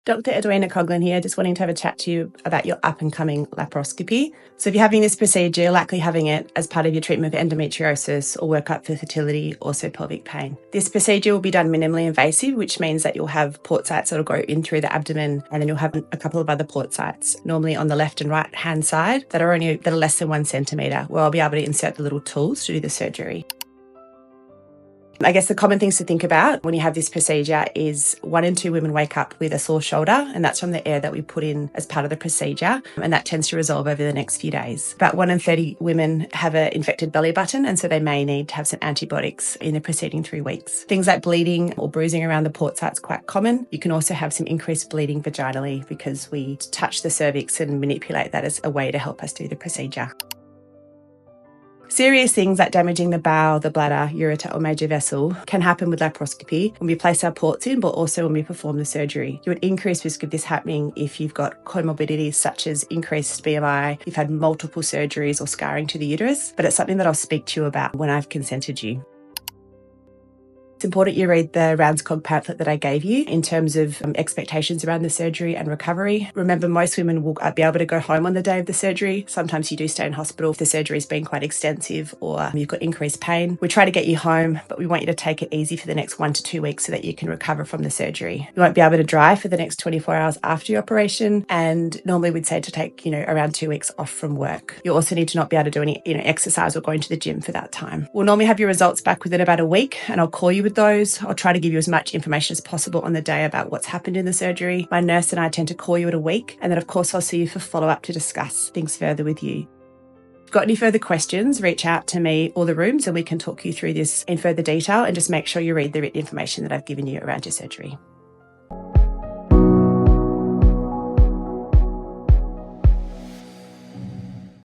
Dr. Edwina Coghlan here, just wanting to have a chat to you about your up-and-coming laparoscopy. So if you're having this procedure, you're likely having it as part of your treatment for endometriosis or workup for fertility, also pelvic pain. This procedure will be done minimally invasive, which means that you'll have port sites that will go in through the abdomen, and then you'll have a couple of other port sites, normally on the left and right hand side, that are less than 1 centimetre, where I'll be able to insert the little tools to do the surgery. I guess the common things to think about when you have this procedure is 1 in 2 women wake up with a sore shoulder, and that's from the air that we put in as part of the procedure, and that tends to resolve over the next few days. About 1 in 30 women have an infected belly button, and so they may need to have some antibiotics in the preceding 3 weeks. Things like bleeding or bruising around the port site is quite common. You can also have some increased bleeding vaginally because we touch the cervix and manipulate that as a way to help us do the procedure. Serious things like damaging the bowel, the bladder, ureter or major vessel can happen with laparoscopy when we place our ports in, but also when we perform the surgery. You would increase risk of this happening if you've got comorbidities such as increased BMI, you've had multiple surgeries or scarring to the uterus, but it's something that I'll speak to you about when I've consented you. It's important you read the Laparoscopy pamphlet that I gave you in terms of expectations around the surgery and recovery. Remember, most women will be able to go home on the day of the surgery. Sometimes you do stay in hospital if the surgery has been quite extensive or you've got increased pain. We try to get you home, but we want you to take it easy for the next 1 to 2 weeks so that you can recover from the surgery. You won't be able to drive for the next 24 hours after your operation, and normally we'd say to take, around 2 weeks off from work. You also need to not be able to do any, exercise or going to the gym for that time. We'll normally have your results back within about a week, and I'll call you with those. I'll try to give you as much information as possible on the day about what's happened in the surgery. My nurse and I tend to call you at a week, and then of course I'll see you for follow-up to discuss things further with you. If you've got any further questions, reach out to me or the rooms and we can talk you through this in further detail, and just make sure you read the written information that I've given you around your surgery.